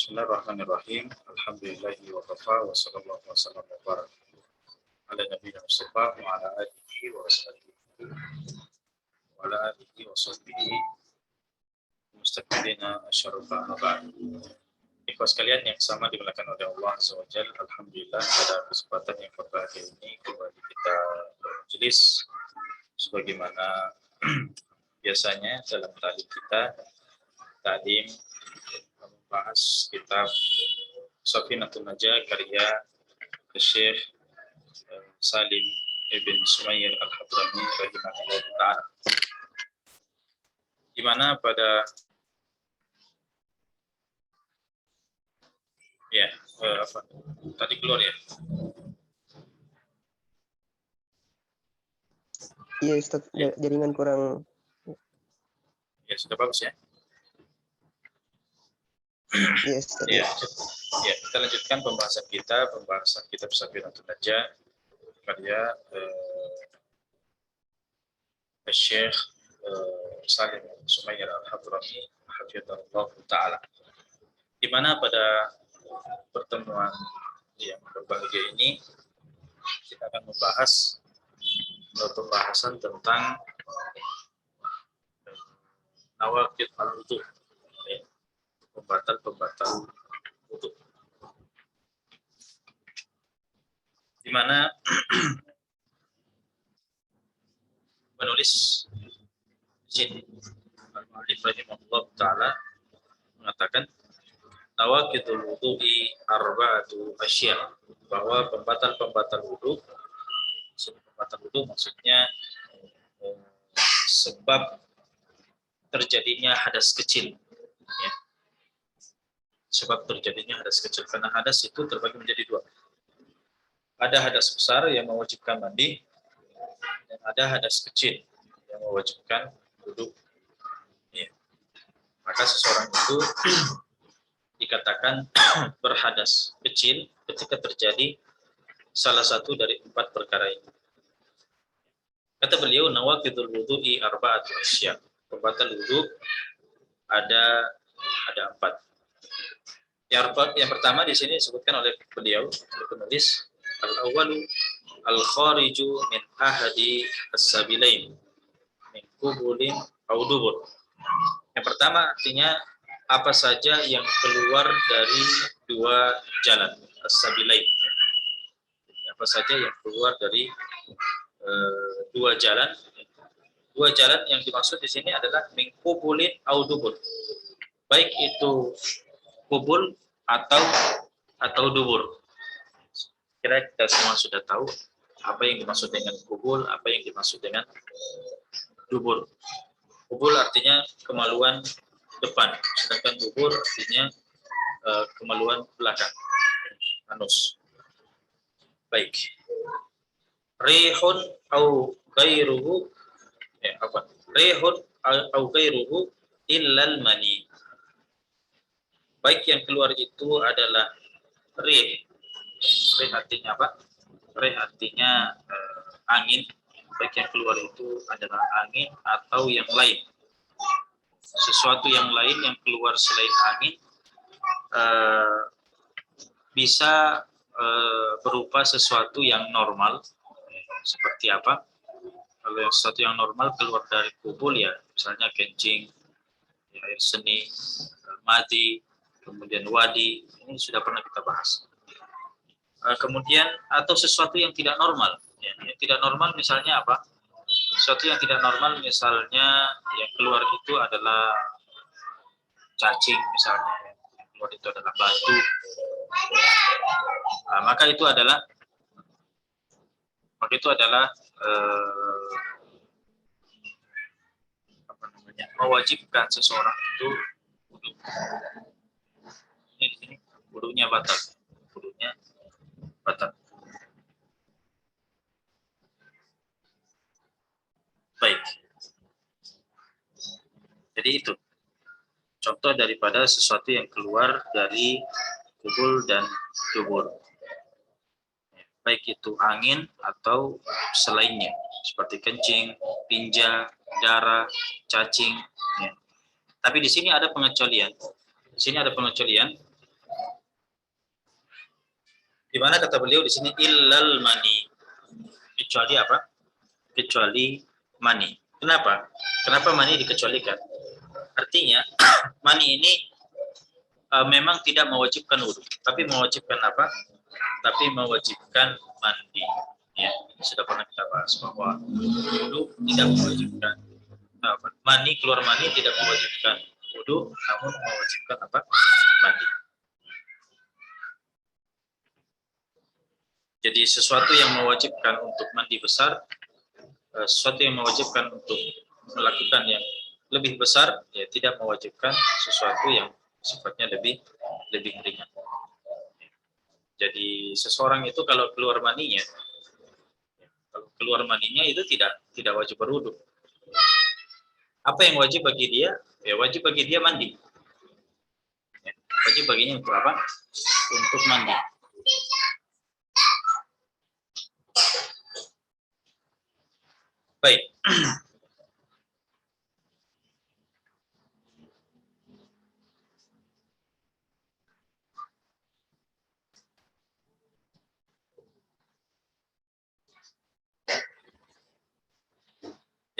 Bismillahirrahmanirrahim. Alhamdulillahi wa kafa wa sallallahu wa sallam wa barak ala nabiyina Mustafa wa ala alihi wa sahbihi mustaqbilina asyarafa abad. Ikhwas sekalian yang sama dimuliakan oleh Allah Azza wa Jalla. Alhamdulillah pada kesempatan yang berbahagia ini kembali kita bermajelis sebagaimana biasanya dalam ta'lim kita, ta'lim membahas kitab Safinatun Najah karya Syekh Salim Ibn Sumayyir Al-Hadrami rahimahullah ta'ala, di mana pada tadi keluar ya. Iya Ustaz, jaringan kurang. Ya sudah bagus ya. Iya Ustaz. Ya, kita lanjutkan pembahasan kitab Safinatun Najah karya Syekh Salim Ibn Sumayyir Al-Hadrami hafizahullah ta'ala, di mana pada pertemuan yang berbahagia ini kita akan membahas pembahasan tentang nawaqid al-wudu, pembatal wudu, di mana penulis sini al-mu'allif rahimahullah ta'ala mengatakan nawaqidul wudu'i arba'atu asya', bahwa pembatal wudu maksudnya sebab terjadinya hadas kecil ya. Sebab terjadinya hadas kecil, karena hadas itu terbagi menjadi dua. Ada hadas besar yang mewajibkan mandi, dan ada hadas kecil yang mewajibkan wudu ya. Maka seseorang itu dikatakan berhadas kecil ketika terjadi salah satu dari 4 perkara ini. Kata beliau, nawaqidul wudu'i arba'atu asya', pembatal wudu ada 4. Yang pertama di sini disebutkan oleh beliau, penulis, al-awwalu al-khariju min ahadi as-sabilain min qubulin aw dubur. Yang pertama artinya apa saja yang keluar dari 2 jalan, as-sabilain. Apa saja yang keluar dari 2 jalan. 2 jalan yang dimaksud di sini adalah min qubulin aw dubur. Baik itu kubul atau dubur. Kira kita semua sudah tahu apa yang dimaksud dengan kubul, apa yang dimaksud dengan dubur. Kubul artinya kemaluan depan, sedangkan dubur artinya kemaluan belakang, anus. Baik. Rihun au ghairuhu Rihun au ghairuhu illal mani. Baik yang keluar itu adalah rih. Rih artinya apa? Rih artinya angin. Baik yang keluar itu adalah angin atau yang lain. Sesuatu yang lain yang keluar selain angin bisa berupa sesuatu yang normal. Seperti apa? Kalau sesuatu yang normal keluar dari kubul ya, misalnya kencing, ya, air seni, madi, kemudian wadi, ini sudah pernah kita bahas. Kemudian atau sesuatu yang tidak normal, ya, yang tidak normal misalnya apa? Sesuatu yang tidak normal misalnya yang keluar itu adalah cacing, misalnya yang keluar itu adalah batu, maka itu adalah mewajibkan seseorang itu wudu. Ini di sini wudunya batal. Baik. Jadi itu contoh daripada sesuatu yang keluar dari kubul dan dubur. Baik itu angin atau selainnya, seperti kencing, tinja, darah, cacing. Ya. Tapi di sini ada pengecualian. Di mana kata beliau di sini illal mani, kecuali apa? Kecuali mani. Kenapa? Kenapa mani dikecualikan? Artinya mani ini memang tidak mewajibkan wudhu, tapi mewajibkan apa? Tapi mewajibkan mandi. Ya, ini sudah pernah kita bahas bahwa wudhu tidak mewajibkan mani, keluar mani tidak mewajibkan wudhu, namun mewajibkan apa? Mandi. Jadi sesuatu yang mewajibkan untuk mandi besar, sesuatu yang mewajibkan untuk melakukan yang lebih besar, ya tidak mewajibkan sesuatu yang sifatnya lebih ringan. Jadi seseorang itu kalau keluar maninya itu tidak wajib berwudu. Apa yang wajib bagi dia? Ya wajib bagi dia mandi. Ya, wajib baginya untuk apa? Untuk mandi. Baik.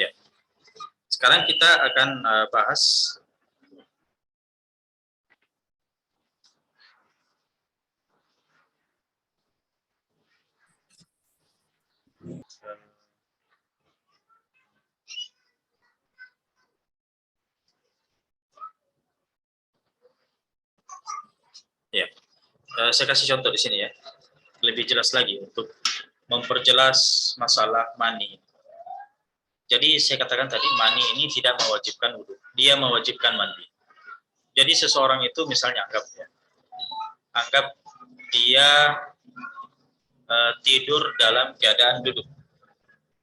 Ya. Sekarang kita akan bahas ya. Saya kasih contoh di sini ya. Lebih jelas lagi untuk memperjelas masalah mani. Jadi saya katakan tadi mani ini tidak mewajibkan wudhu, dia mewajibkan mandi. Jadi seseorang itu misalnya anggap dia tidur dalam keadaan duduk.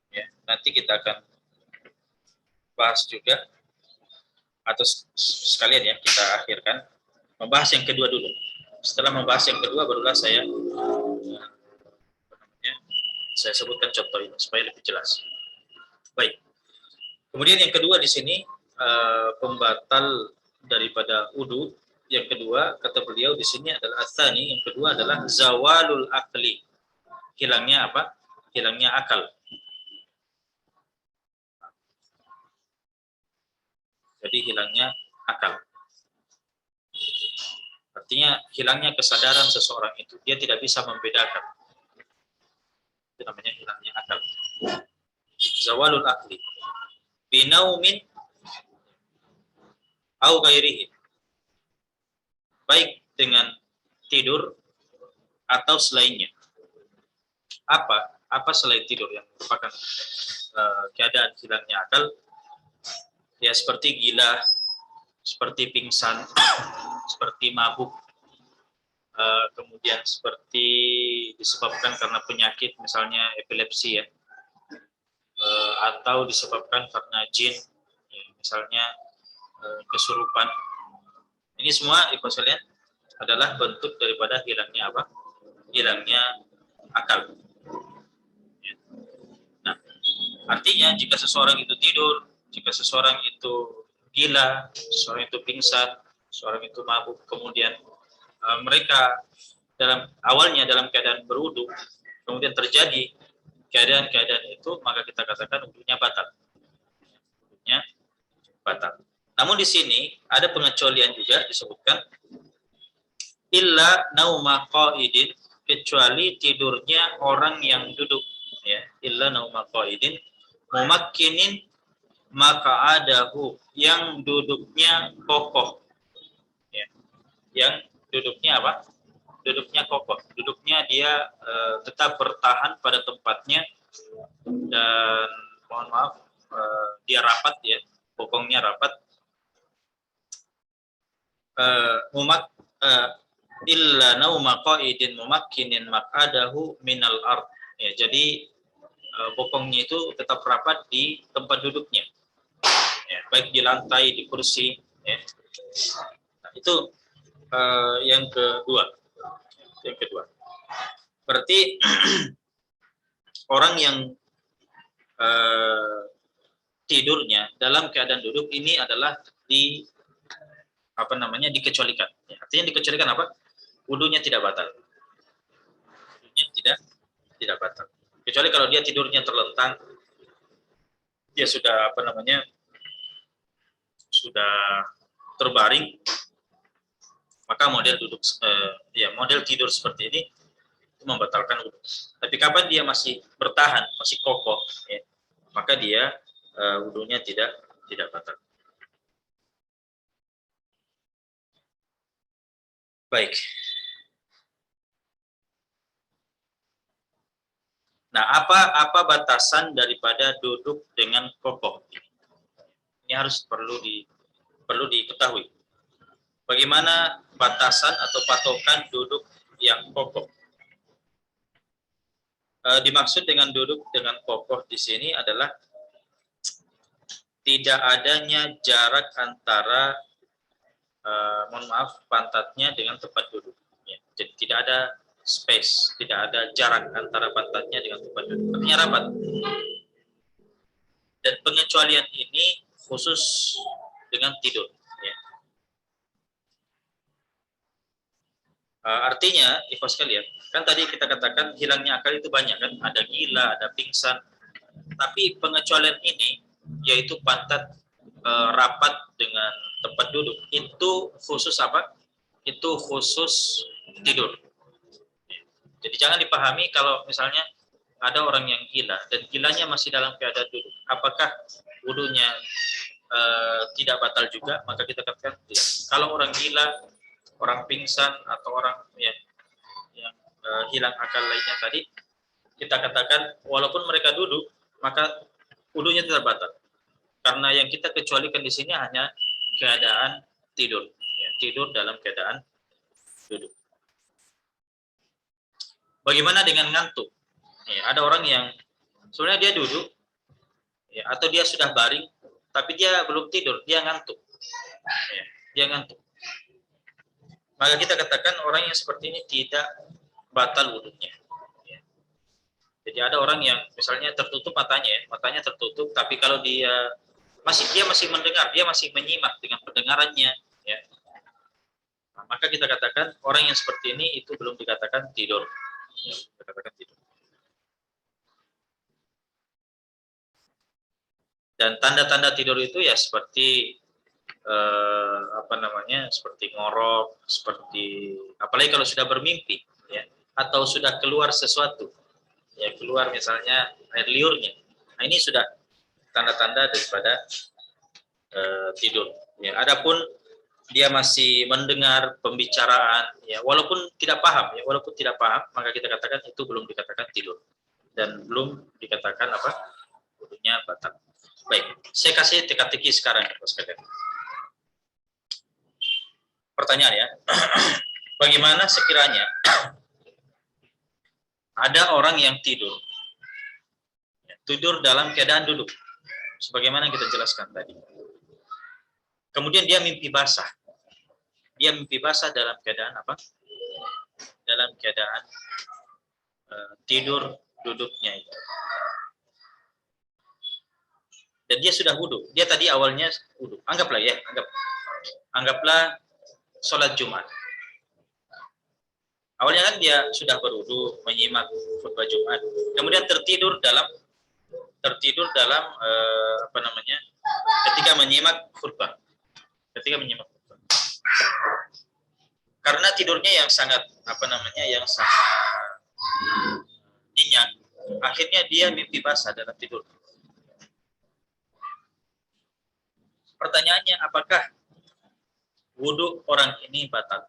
Ya, nanti kita akan bahas juga, atau sekalian ya kita akhirkan membahas yang kedua dulu. Setelah membahas yang kedua barulah saya sebutkan contoh ini supaya lebih jelas. Baik. Kemudian yang kedua di sini pembatal daripada wudu. Yang kedua kata beliau di sini adalah atsani. Yang kedua adalah zawalul akli. Hilangnya apa? Hilangnya akal. Jadi hilangnya akal. Artinya hilangnya kesadaran seseorang itu. Dia tidak bisa membedakan. Itu namanya hilangnya akal. Zawalul akli. Binaumin au ghairihi. Baik dengan tidur atau selainnya. Apa selain tidur yang merupakan keadaan hilangnya akal? Ya seperti gila, seperti pingsan, seperti mabuk, kemudian seperti disebabkan karena penyakit misalnya epilepsi ya, atau disebabkan karena jin, ya, misalnya kesurupan. Ini semua sekalian adalah bentuk daripada hilangnya apa? Hilangnya akal. Ya. Nah, artinya jika seseorang itu tidur, jika seseorang itu gila, seseorang itu pingsan, seseorang itu mabuk, kemudian mereka awalnya dalam keadaan berwudu, kemudian terjadi keadaan-keadaan itu, maka kita katakan wudunya batal. Wudunya batal. Namun di sini ada pengecualian juga disebutkan illa nauma qaidin, kecuali tidurnya orang yang duduk ya, illa nauma qaidin mumakkinin maka adahu, yang duduknya kokoh ya. Yang duduknya apa? Duduknya kokoh, duduknya dia tetap bertahan pada tempatnya, dan mohon maaf dia rapat ya, bokongnya rapat. Illa nauma qaidin mumakkinin maq'adahu minal ard ya, jadi bokongnya itu tetap rapat di tempat duduknya ya, baik di lantai, di kursi ya. Nah, itu yang kedua berarti orang yang tidurnya dalam keadaan duduk ini adalah dikecualikan ya. Artinya dikecualikan apa? Wudunya tidak batal. tidak batal. Kecuali kalau dia tidurnya terlentang, dia sudah sudah terbaring, maka model model tidur seperti ini itu membatalkan wudhu. Tapi kapan dia masih bertahan, masih kokoh, ya, maka dia wudhunya tidak batal. Baik. Nah, apa batasan daripada duduk dengan kokoh? Ini harus perlu diketahui. Bagaimana batasan atau patokan duduk yang kokoh? Dimaksud dengan duduk dengan kokoh di sini adalah tidak adanya jarak antara pantatnya dengan tempat duduk. Ya, jadi tidak ada space, tidak ada jarak antara pantatnya dengan tempat duduk. Artinya rapat. Dan pengecualian ini khusus dengan tidur. Ya. Artinya, ikhwas sekalian, kan tadi kita katakan hilangnya akal itu banyak kan, ada gila, ada pingsan. Tapi pengecualian ini, yaitu pantat rapat dengan tempat duduk, itu khusus apa? Itu khusus tidur. Jadi jangan dipahami kalau misalnya ada orang yang gila dan gilanya masih dalam keadaan duduk, apakah wudunya tidak batal juga? Maka kita katakan tidak. Kalau orang gila, orang pingsan atau orang yang hilang akal lainnya tadi, kita katakan walaupun mereka duduk, maka wudunya tidak batal. Karena yang kita kecualikan di sini hanya keadaan tidur, ya, tidur dalam keadaan duduk. Bagaimana dengan ngantuk? Ya, ada orang yang sebenarnya dia duduk, ya, atau dia sudah baring, tapi dia belum tidur, dia ngantuk. Ya, dia ngantuk. Maka kita katakan orang yang seperti ini tidak batal wudunya. Ya. Jadi ada orang yang misalnya tertutup matanya, ya, matanya tertutup, tapi kalau dia masih mendengar, dia masih menyimak dengan pendengarannya, ya. Nah, maka kita katakan orang yang seperti ini itu belum dikatakan tidur. Ya, kita katakan tidur. Dan tanda-tanda tidur itu ya seperti seperti ngorok, seperti apalagi kalau sudah bermimpi, ya, atau sudah keluar sesuatu, ya, keluar misalnya air liurnya. Nah, ini sudah tanda-tanda daripada tidur. Ya, adapun dia masih mendengar pembicaraan, ya, walaupun tidak paham, maka kita katakan itu belum dikatakan tidur dan belum dikatakan wudunya batal. Baik, saya kasih teka-teki sekarang, Bos Kader. Pertanyaan ya, bagaimana sekiranya ada orang yang tidur dalam keadaan duduk, sebagaimana yang kita jelaskan tadi. Kemudian dia mimpi basah. Dia mimpi basah dalam keadaan apa? Dalam keadaan tidur duduknya itu. Dan dia sudah wudhu. Dia tadi awalnya wudhu. Anggaplah sholat Jumat. Awalnya kan dia sudah berwudhu, menyimak khutbah Jumat. Kemudian tertidur dalam ketika menyimak khutbah. Karena tidurnya yang sangat nyenyak, akhirnya dia mimpi basah dalam tidur. Pertanyaannya, apakah wudhu orang ini batal?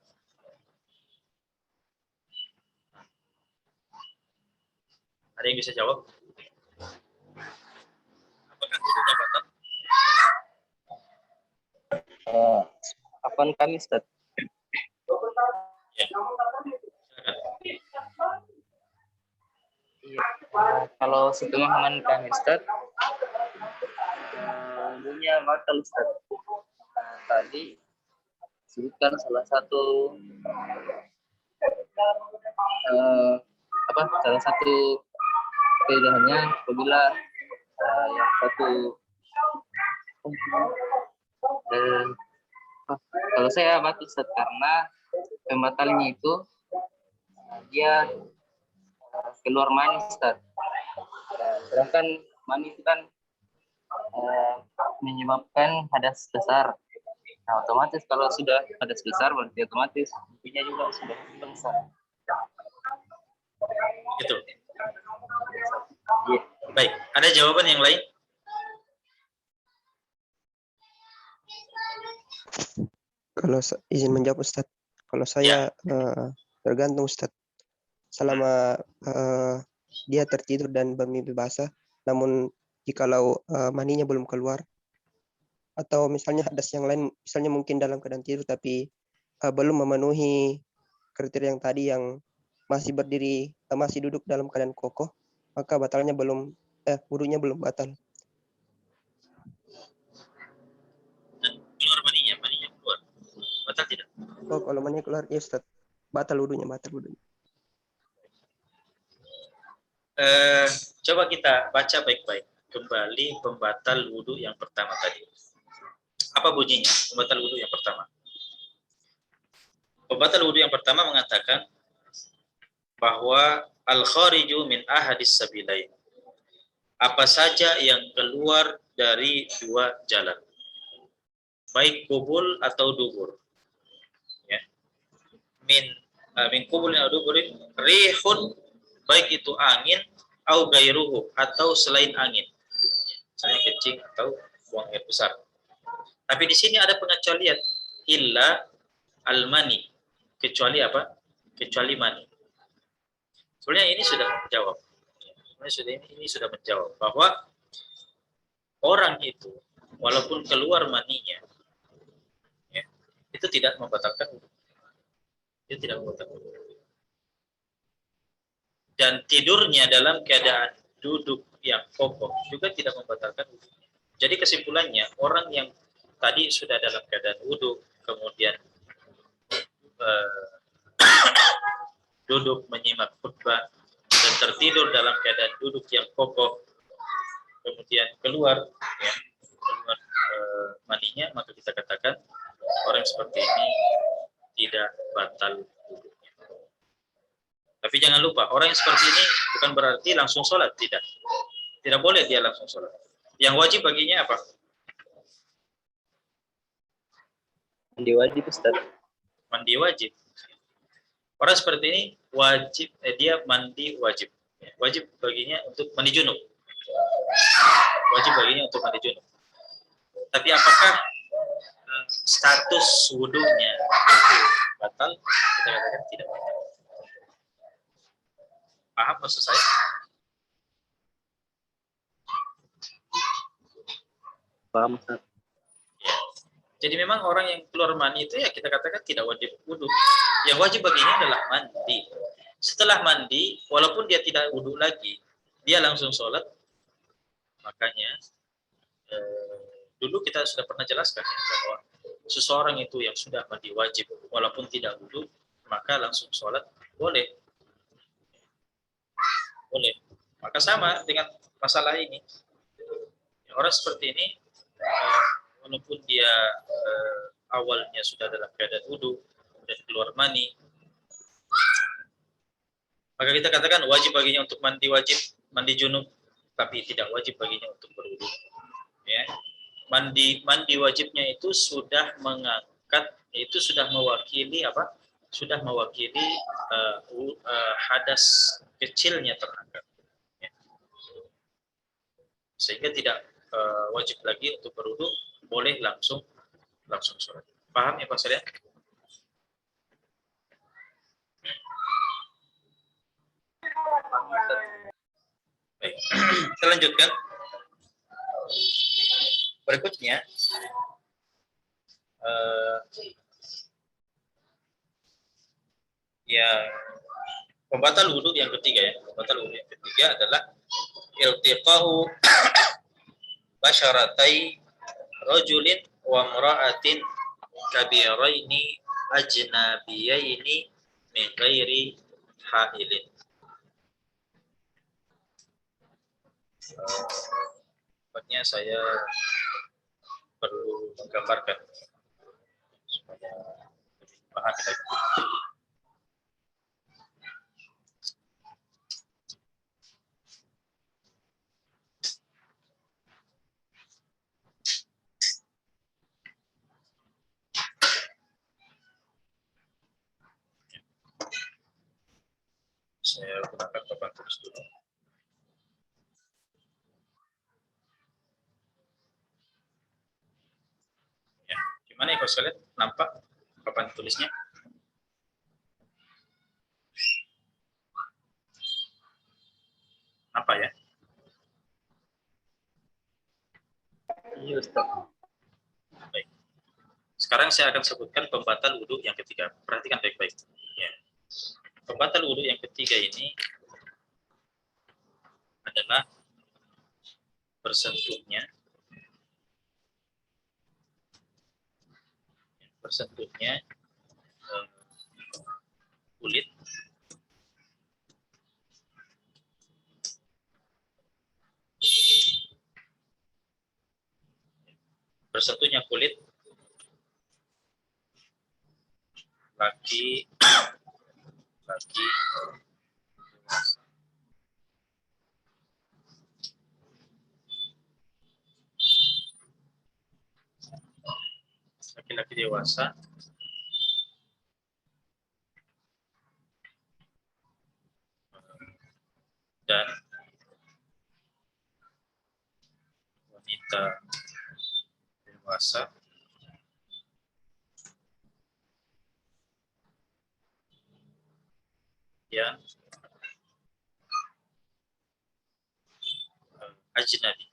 Ada yang bisa jawab? Apakah wudhunya batal? Kapan Kamis, Ustaz? Ya. Iya. Kalau sepemahaman kami, Ustaz, wudunya batal, Ustaz. Tadi sebutkan salah satu keadaannya apabila yang satu kalau saya batal, Ustaz, karena pembatalnya itu dia keluar mani, Ustaz. Nah, sedangkan mani itu kan menyebabkan hadas besar. Nah, otomatis kalau sudah hadas besar berarti otomatis wudunya juga sudah besar. Gitu. Iya. Baik, ada jawaban yang lain? Kalau izin menjawab Ustadz, kalau saya tergantung Ustadz. Selama dia tertidur dan bermimpi basah, namun jikalau maninya belum keluar, atau misalnya hadas yang lain, misalnya mungkin dalam keadaan tidur tapi belum memenuhi kriteria yang tadi, yang masih berdiri, masih duduk dalam keadaan kokoh, maka batalnya belum, wudunya belum batal. Keluar maninya keluar. Batal tidak? Oh, kalau maninya keluar, ya Ustaz, batal wudunya, batal wudunya. Coba kita baca baik-baik kembali pembatal wudhu yang pertama tadi. Apa bunyinya? Pembatal wudhu yang pertama. Pembatal wudhu yang pertama mengatakan bahwa al-khariju min ahadis sabilain. Apa saja yang keluar dari dua jalan, baik kubul atau dubur. Ya. Min kubul atau duburin, rihun, baik itu angin, au gairuhu, atau selain angin, misalnya kencing atau buang air besar. Tapi di sini ada pengecualian, illa al-mani, kecuali apa? Kecuali mani. Sebenarnya ini sudah menjawab. Ini sudah menjawab bahwa orang itu walaupun keluar maninya, ya, itu tidak membatalkan wudu. Itu tidak membatalkan wudu. Dan tidurnya dalam keadaan duduk yang kokoh juga tidak membatalkan wudu. Jadi kesimpulannya, orang yang tadi sudah dalam keadaan wudu, kemudian duduk menyimak khutbah dan tertidur dalam keadaan duduk yang kokoh, kemudian keluar maninya, maka kita katakan orang seperti ini tidak batal wudunya. Tapi jangan lupa, orang yang seperti ini bukan berarti langsung sholat, tidak boleh dia langsung sholat. Yang wajib baginya apa? Mandi wajib, Ustaz. Mandi wajib. Orang seperti ini wajib, dia mandi wajib. Wajib baginya untuk mandi junub. Wajib baginya untuk mandi junub. Tapi apakah status wudunya batal? Kita katakan tidak batal. Paham maksud saya? Paham, Ustaz. Ya. Jadi memang orang yang keluar mani itu ya kita katakan tidak wajib wudu. Yang wajib baginya adalah mandi. Setelah mandi, walaupun dia tidak wudu lagi, dia langsung sholat. Makanya dulu kita sudah pernah jelaskan ya, bahwa seseorang itu yang sudah mandi wajib, walaupun tidak wudu, maka langsung sholat boleh. Boleh. Maka sama dengan masalah ini. Orang seperti ini, walaupun dia awalnya sudah dalam keadaan wudu dan keluar mani, maka kita katakan wajib baginya untuk mandi wajib, mandi junub, tapi tidak wajib baginya untuk berwudu. Ya. Mandi wajibnya itu sudah mengangkat, itu sudah mewakili apa? Sudah mewakili hadas kecilnya terangkat. Ya. Sehingga tidak wajib lagi untuk berwudu, boleh langsung sholat. Paham ya Pak Surya? Baik, kita lanjutkan. Berikutnya, yang pembatal wudu yang ketiga ya. Pembatal wudu yang ketiga adalah iltiqa'u basyaratai rajulin wa imra'atin kabiraini ajnabiyaini min ghairi hailin. Tempatnya saya perlu menggambarkan supaya lebih paham lagi. gunakan papan tulis dulu. Ya, gimana ya kalau sekalian nampak papan tulisnya? Apa ya? Iya Ustaz. Baik. Sekarang saya akan sebutkan pembatal wudhu yang ketiga. Perhatikan baik-baik. Ya. Pembatal wudhu yang ketiga ini adalah bersentuhnya kulit laki laki-laki dewasa dan wanita dewasa yang ajnabi,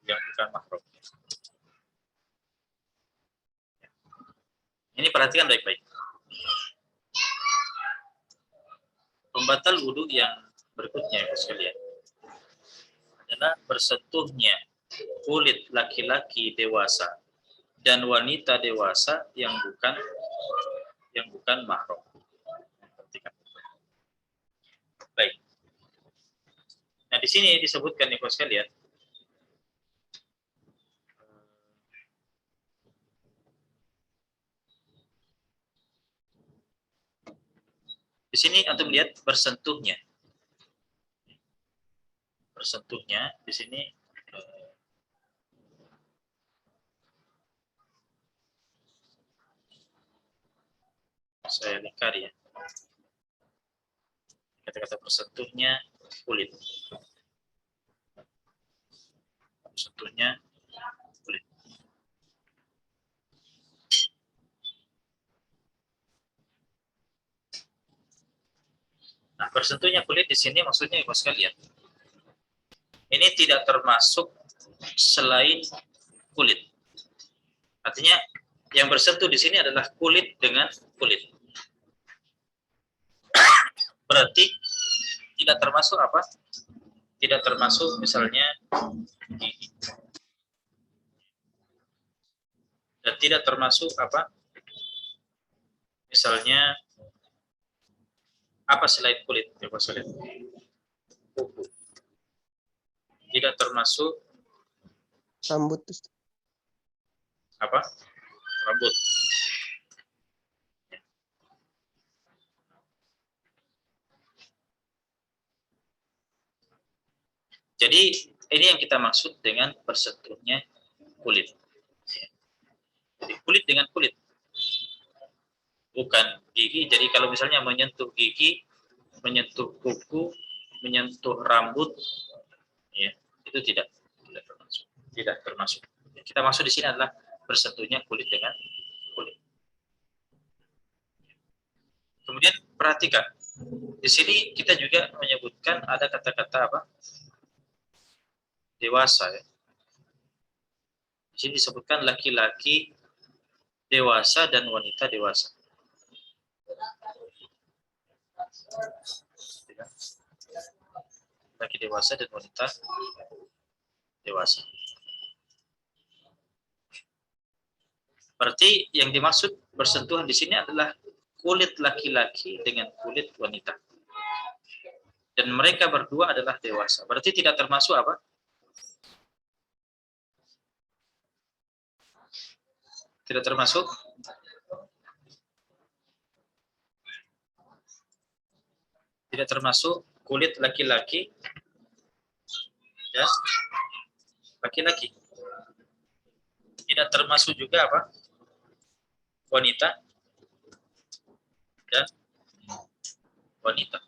yang bukan mahram. Ini perhatikan baik-baik. Pembatal wudhu yang berikutnya ya sekalian adalah bersentuhnya kulit laki-laki dewasa dan wanita dewasa yang bukan mahram. Perhatikan. Baik. Nah, di sini disebutkan nih sekalian di sini antum lihat bersentuhnya di sini saya lingkar ya. Kata-kata bersentuhnya kulit. Bersentuhnya kulit. Nah, bersentuhnya kulit di sini maksudnya ibu sekalian. Ini tidak termasuk selain kulit. Artinya yang bersentuh di sini adalah kulit dengan kulit. Berarti tidak termasuk apa? Tidak termasuk misalnya gigi. Dan tidak termasuk apa? Misalnya apa selain kulit? Ya, selain kuku. Tidak termasuk Rambut. apa? Rambut. Jadi ini yang kita maksud dengan bersentuhnya kulit. Jadi kulit dengan kulit, bukan gigi. Jadi kalau misalnya menyentuh gigi, menyentuh kuku, menyentuh rambut, ya itu tidak termasuk. Tidak termasuk. Yang kita maksud di sini adalah bersentuhnya kulit dengan kulit. Kemudian perhatikan, di sini kita juga menyebutkan ada kata-kata apa? Dewasa ya. Di sini disebutkan laki-laki dewasa dan wanita dewasa. Laki dewasa dan wanita dewasa. Berarti yang dimaksud bersentuhan di sini adalah kulit laki-laki dengan kulit wanita. Dan mereka berdua adalah dewasa. Berarti tidak termasuk apa? Tidak termasuk kulit laki-laki ya, laki-laki. Tidak termasuk juga apa? Wanita dan wanita.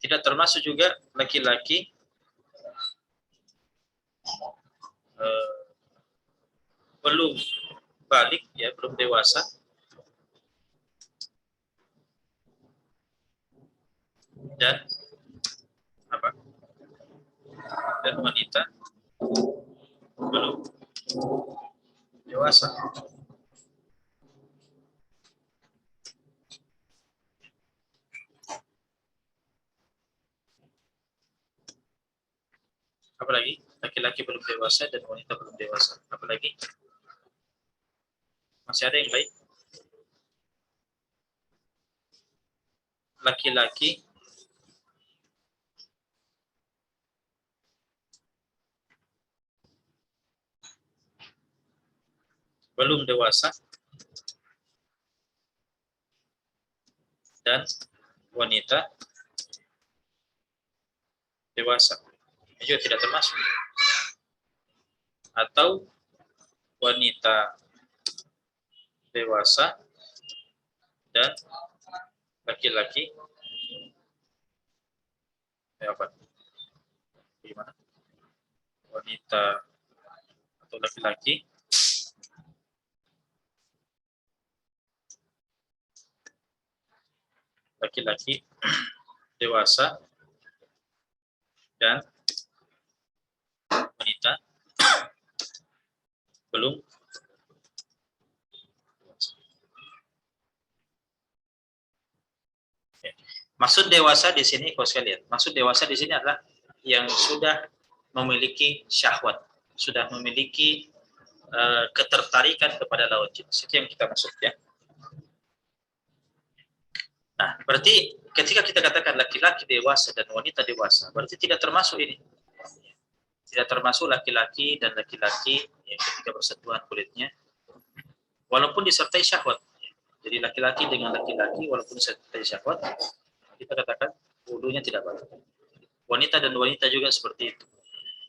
Tidak termasuk juga laki-laki belum balik, ya, belum dewasa, dan apa? Dan wanita belum dewasa. Apalagi laki-laki belum dewasa dan wanita belum dewasa. Apalagi masih ada yang baik? Laki-laki belum dewasa dan wanita dewasa. Ini juga tidak termasuk. Atau wanita dewasa dan laki-laki apa? Gimana? Wanita atau laki-laki dewasa dan wanita belum ya. Maksud dewasa di sini, kalau sekalian, maksud dewasa di sini adalah yang sudah memiliki syahwat, sudah memiliki ketertarikan kepada lawan jenis. Itu yang kita maksud, ya. Nah, berarti ketika kita katakan laki-laki dewasa dan wanita dewasa, berarti tidak termasuk ini. Tidak termasuk laki-laki dan laki-laki yang ketika bersentuhan kulitnya, walaupun disertai syahwat. Jadi laki-laki dengan laki-laki, walaupun disertai syahwat, kita katakan wudunya tidak batal. Wanita dan wanita juga seperti itu.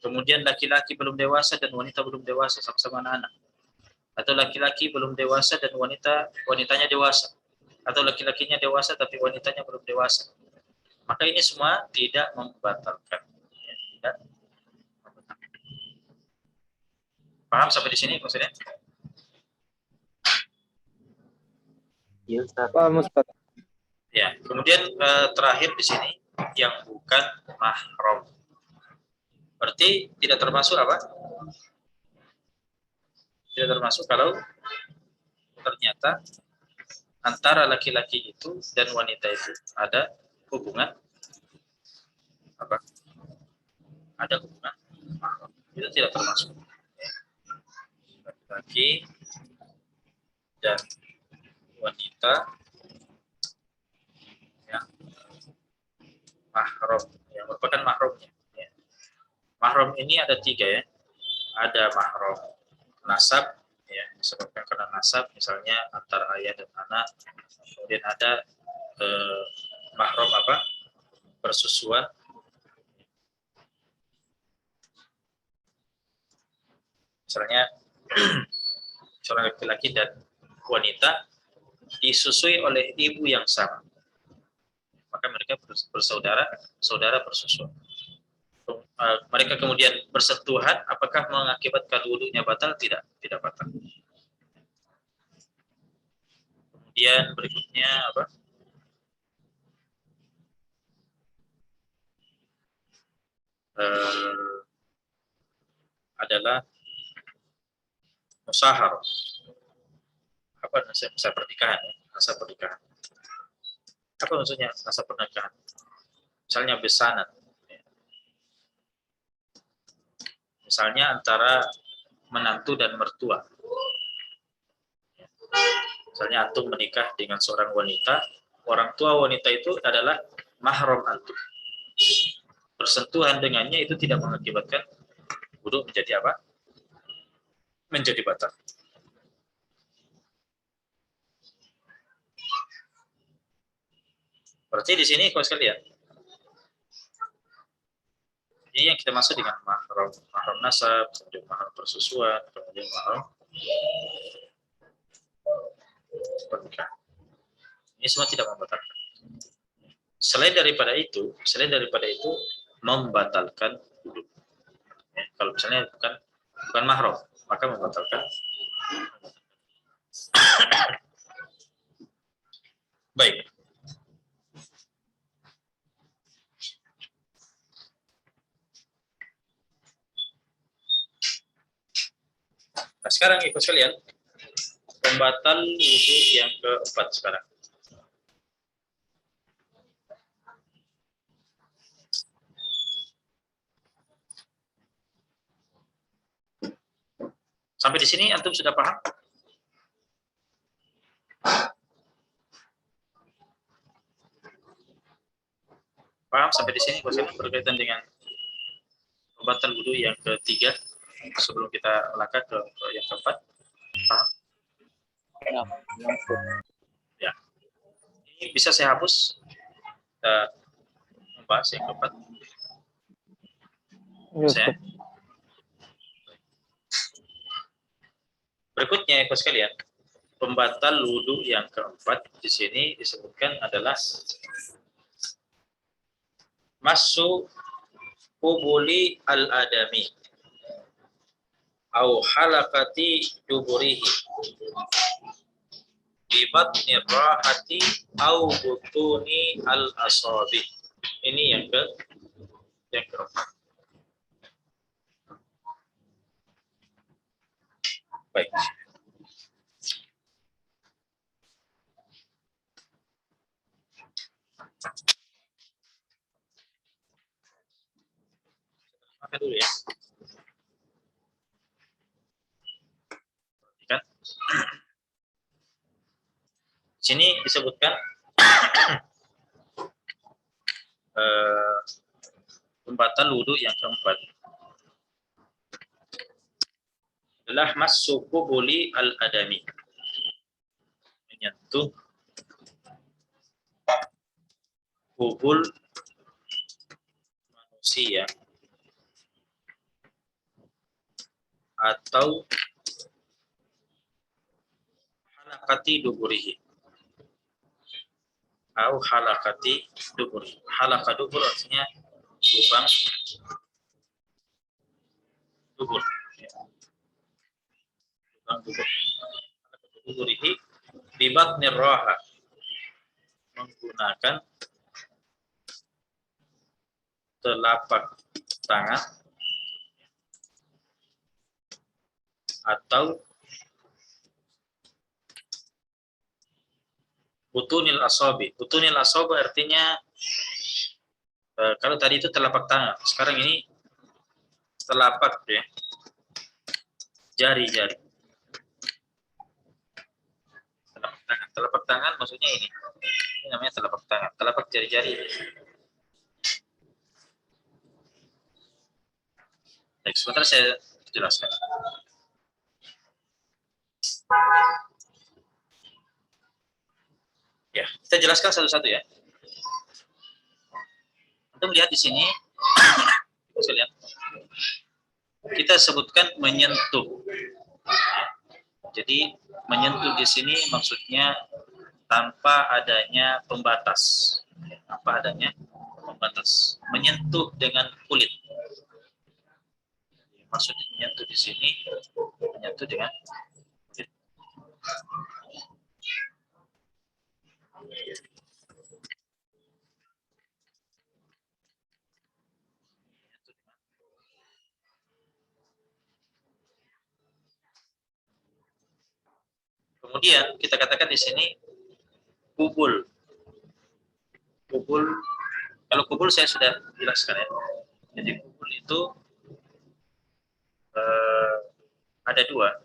Kemudian laki-laki belum dewasa dan wanita belum dewasa, sama-sama anak-anak. Atau laki-laki belum dewasa dan wanitanya dewasa. Atau laki-lakinya dewasa tapi wanitanya belum dewasa. Maka ini semua tidak membatalkan. Ya, tidak membatalkan. Paham sampai di sini maksudnya? Iya, Ustaz. Paham, Ustaz. Ya, kemudian terakhir di sini yang bukan mahram. Berarti tidak termasuk apa? Tidak termasuk kalau ternyata antara laki-laki itu dan wanita itu ada hubungan apa? Ada hubungan mahram. Itu tidak termasuk. Laki-laki dan wanita yang mahram, yang merupakan mahramnya. Ya. Mahram ini ada 3, ya. Ada mahram nasab, ya, disebabkan karena nasab, misalnya antara ayah dan anak. Kemudian ada mahram apa? Persusuan. Misalnya seorang laki-laki dan wanita disusui oleh ibu yang sama, maka mereka bersaudara, saudara persusuan. Mereka kemudian bersentuhan, apakah mengakibatkan wudunya batal? Tidak, tidak batal. Kemudian berikutnya apa? Adalah musahar. Apa masa pernikahan? Masa pernikahan. Apa maksudnya masa pernikahan? Misalnya besanan. Misalnya antara menantu dan mertua. Misalnya antum menikah dengan seorang wanita, orang tua wanita itu adalah mahram antum. Bersentuhan dengannya itu tidak mengakibatkan wudu menjadi apa? Menjadi batal. Berarti di sini kalau sekalian, ini yang kita maksud dengan mahram, mahram nasab, kemudian mahram persusuan, kemudian mahram pernikahan. Ini semua tidak membatalkan. Selain daripada itu membatalkan wudhu. Ya, kalau misalnya bukan mahram, maka membatalkan. Baik. Nah, sekarang ikut sekalian, pembatal wudhu yang keempat sekarang. Sampai di sini antum sudah paham? Paham sampai di sini khususnya berkaitan dengan pembatal wudhu yang ketiga sebelum kita melangkah ke yang keempat. Paham? Ya. Ini bisa saya hapus. Kita membahas yang keempat. Saya. Berikutnya, ikut sekalian, pembatal wudhu yang keempat di sini disebutkan adalah masuk qubuli al-adami au halakati duburihi bi batni rahati au butuni al-asabi. Ini yang keempat. Baik. Makan dulu ya. Perhatikan. Di sini disebutkan pembatal wudhu yang keempat adalah masuk qubuli al-adami, menyentuh kubul manusia atau halakati duburihi atau halakati duburi. Halaka dubur artinya lubang dubur. Lubang dubur. Halakati duburihi bi batni raha, menggunakan telapak tangan atau butunil asabi. Butunil asabi artinya kalau tadi itu telapak tangan, sekarang ini telapak ya, jari-jari. Telapak tangan maksudnya ini namanya telapak tangan, telapak jari-jari. Baik, sebentar saya jelaskan. Ya, kita jelaskan satu-satu ya. Untuk melihat di sini, kita sebutkan menyentuh. Jadi menyentuh di sini maksudnya tanpa adanya pembatas. Tanpa adanya pembatas. Menyentuh dengan kulit. Maksudnya menyentuh di sini, menyentuh dengan kulit. Kemudian kita katakan di sini kubul. Kubul, kalau kubul saya sudah jelaskan ya. Jadi kubul itu ada dua.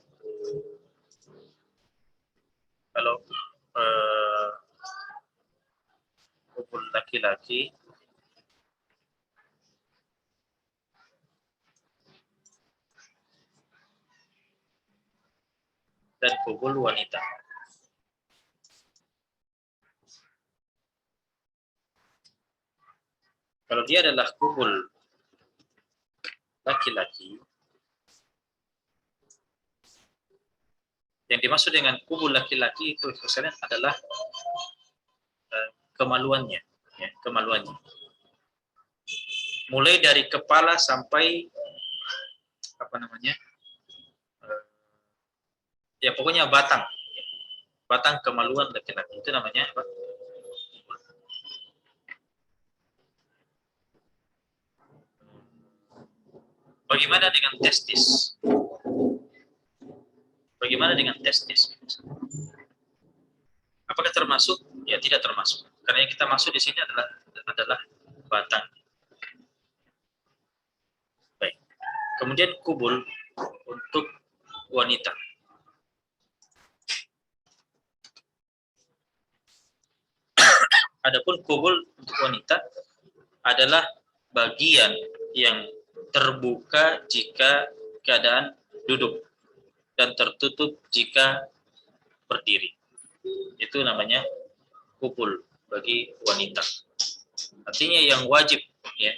Kalau kubul laki-laki dan kubul wanita. Kalau dia adalah kubul laki-laki, yang dimaksud dengan kubul laki-laki itu adalah kemaluannya, ya, kemaluannya. Mulai dari kepala sampai apa namanya? Ya pokoknya batang. Batang kemaluan laki-laki itu namanya apa? Bagaimana dengan testis? Bagaimana dengan testis? Apakah termasuk? Ya tidak termasuk. Karena yang kita maksud di sini adalah batang. Baik. Kemudian kubul untuk wanita. Adapun kubul untuk wanita adalah bagian yang terbuka jika keadaan duduk dan tertutup jika berdiri. Itu namanya kubul bagi wanita. Artinya yang wajib, ya,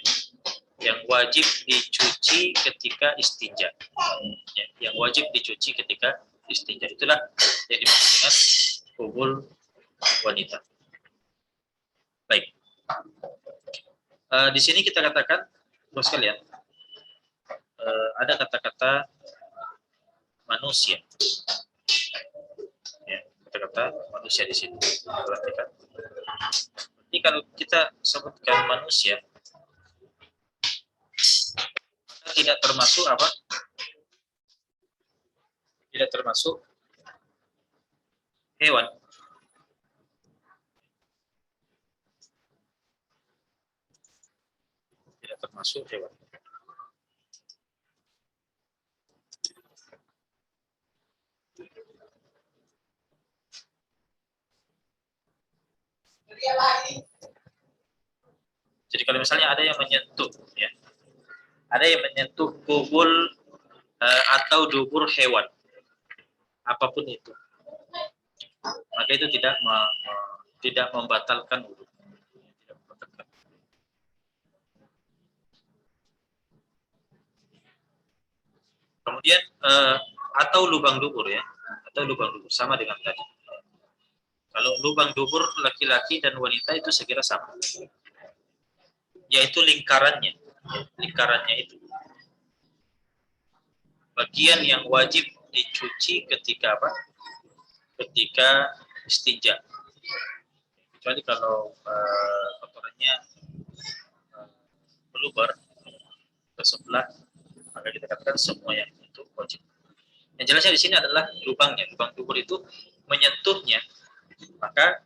yang wajib dicuci ketika istinja. Ya, yang wajib dicuci ketika istinja. Itulah yang dimaksud dengan kubul wanita. Baik. Di sini kita katakan, bos sekalian, ada kata-kata manusia. Ya, kata-kata manusia di sini. Perhatikan. Jadi kalau kita sebutkan manusia, maka tidak termasuk apa? Tidak termasuk hewan. Tidak termasuk hewan. Jadi kalau misalnya ada yang menyentuh, ya, ada yang menyentuh kubul atau dubur hewan, apapun itu, maka itu tidak membatalkan wudu. Kemudian atau lubang dubur, ya, atau lubang dubur sama dengan tadi. Kalau lubang dubur laki-laki dan wanita itu sekira sama, yaitu lingkarannya, lingkarannya itu bagian yang wajib dicuci ketika apa? Ketika istinja. Kecuali kalau kotorannya meluber ke sebelah, maka kita katakan semua yang itu wajib. Yang jelasnya di sini adalah lubangnya, lubang dubur itu menyentuhnya, maka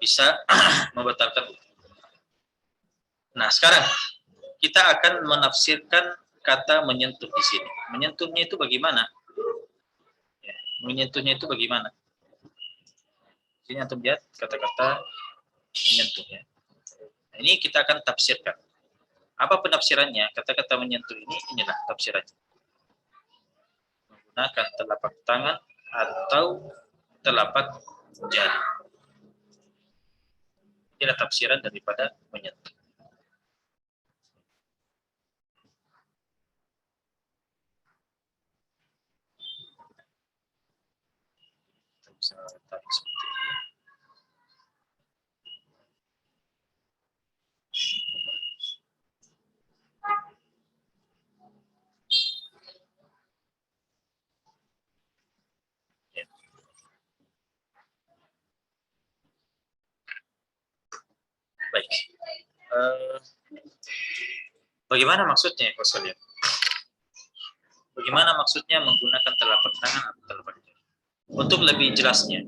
bisa membatalkan. Nah, sekarang kita akan menafsirkan kata menyentuh di sini. Menyentuhnya itu bagaimana? Ya, menyentuhnya itu bagaimana? Sini antum lihat kata-kata menyentuh, ya. Nah, ini kita akan tafsirkan. Apa penafsirannya? Kata-kata menyentuh ini, inilah tafsirannya. Menggunakan telapak tangan atau telapak jari. Inilah tafsiran daripada menyentuh. Kita bisa tarik seperti ini. Baik. Bagaimana maksudnya, Pak Salim? Bagaimana maksudnya menggunakan telapak tangan atau telapak jari? Untuk lebih jelasnya,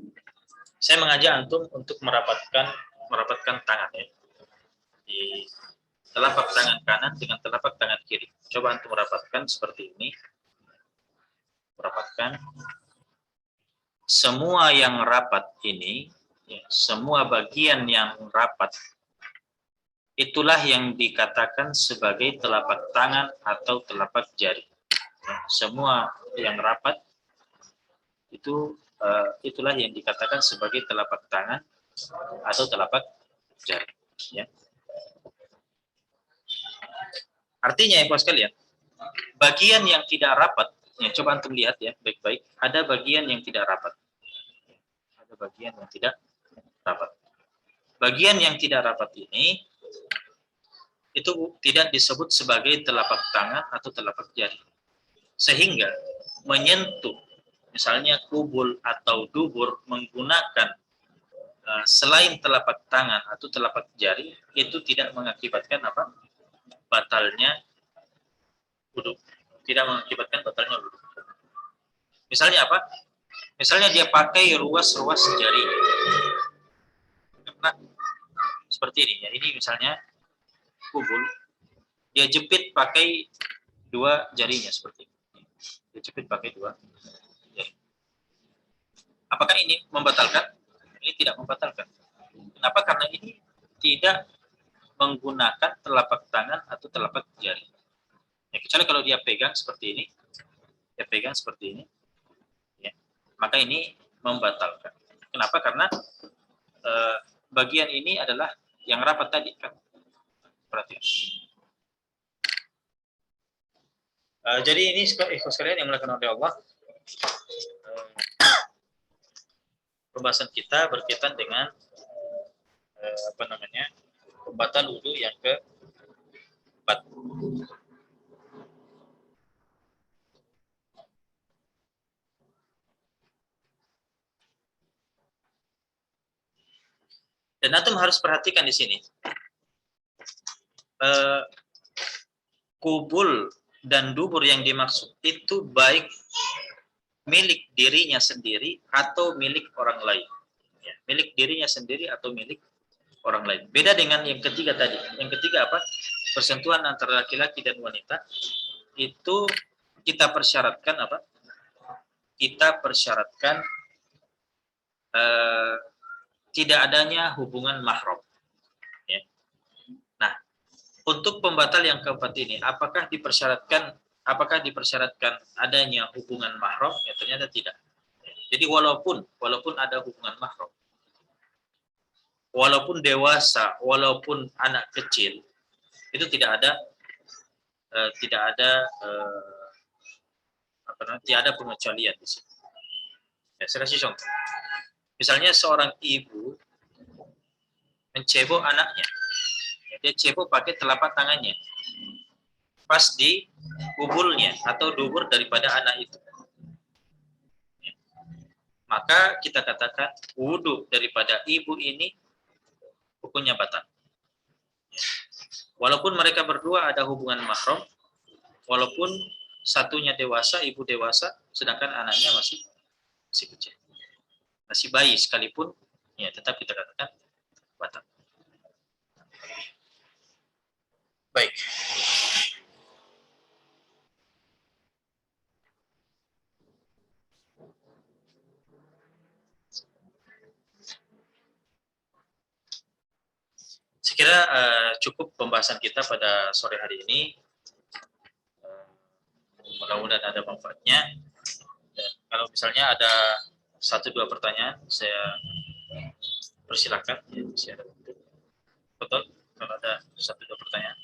saya mengajak antum untuk merapatkan tangan, ya, di telapak tangan kanan dengan telapak tangan kiri. Coba antum merapatkan seperti ini. Merapatkan. Semua yang rapat ini, ya, semua bagian yang rapat, itulah yang dikatakan sebagai telapak tangan atau telapak jari. Semua yang rapat itu itulah yang dikatakan sebagai telapak tangan atau telapak jari. Ya. Artinya, ya, sekalian, bagian yang tidak rapat, ya, coba antum lihat, ya, baik-baik. Ada bagian yang tidak rapat. Ada bagian yang tidak rapat. Bagian yang tidak rapat ini itu tidak disebut sebagai telapak tangan atau telapak jari. Sehingga menyentuh misalnya kubul atau dubur menggunakan selain telapak tangan atau telapak jari itu tidak mengakibatkan apa? Batalnya wudu. Tidak mengakibatkan batalnya wudu. Misalnya apa? Misalnya dia pakai ruas-ruas jari. Nah, seperti ini ya. Ini misalnya kubul, dia jepit pakai dua jarinya seperti ini. Dia jepit pakai dua jari. Apakah ini membatalkan? Ini tidak membatalkan. Kenapa? Karena ini tidak menggunakan telapak tangan atau telapak jari. Ya, kecuali kalau dia pegang seperti ini, dia pegang seperti ini, ya, maka ini membatalkan. Kenapa? Karena bagian ini adalah yang rapat tadi kan. Perhatikan. Jadi ini ikhwas sekalian yang dimuliakan oleh Allah. Pembahasan kita berkaitan dengan pembatal wudu yang keempat. Dan antum harus perhatikan di sini. Kubul dan dubur yang dimaksud itu baik milik dirinya sendiri atau milik orang lain. Ya, milik dirinya sendiri atau milik orang lain. Beda dengan yang ketiga tadi. Yang ketiga apa? Persentuhan antara laki-laki dan wanita itu kita persyaratkan apa? Kita persyaratkan tidak adanya hubungan mahram. Ya. Nah, untuk pembatal yang keempat ini, apakah dipersyaratkan adanya hubungan mahram? Ya, ternyata tidak. Jadi walaupun ada hubungan mahram, walaupun dewasa, walaupun anak kecil, itu tidak ada pengecualian di sini. Ya, saya kasih contoh. Misalnya seorang ibu mencebok anaknya, dia cebok pakai telapak tangannya, pas di kubulnya atau dubur daripada anak itu. Maka kita katakan wudu daripada ibu ini hukumnya batal. Walaupun mereka berdua ada hubungan mahram, walaupun satunya dewasa, ibu dewasa, sedangkan anaknya masih kecil, masih bayi sekalipun, ya tetap kita katakan batal. Baik. Saya kira cukup pembahasan kita pada sore hari ini. Mudah-mudahan ada manfaatnya. Dan kalau misalnya ada 1-2 pertanyaan, saya persilakan. Ya, masih ada waktu. Betul? Kalau ada 1-2 pertanyaan.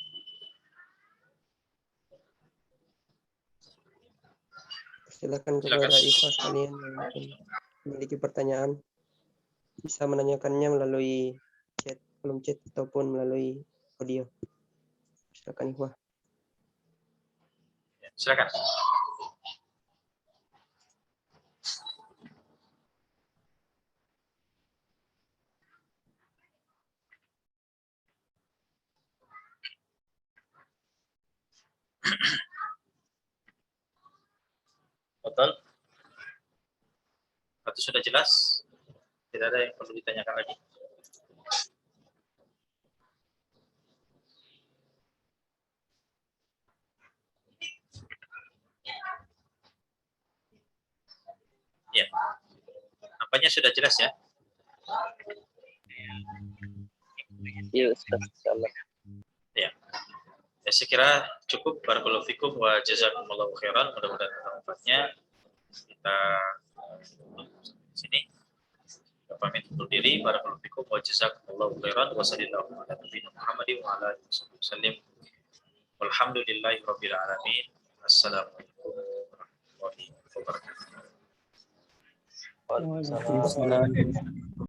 Silakan kepada ikhwas kalian yang mungkin memiliki pertanyaan, bisa menanyakannya melalui kolom chat ataupun melalui audio. Silakan ikhwah. Ya, silakan. Betul? Atau sudah jelas? Tidak ada yang perlu ditanyakan lagi? Ya. Nampaknya sudah jelas ya? Iya, Ustaz. Ya. Ya, saya kira cukup. Barakallahu fikum wa jazakumullahu khairan. Mudah-mudahan ada manfaatnya. Kita di sini. Kita pamit undur diri. Barakallahu fikum wa jazakumullahu khairan. Wa sallallahu ala nabiyina Muhammadin wa ala alihi wasallam. Walhamdulillahi rabbil alamin. Assalamualaikum warahmatullahi wabarakatuh. Waalaikumsalam.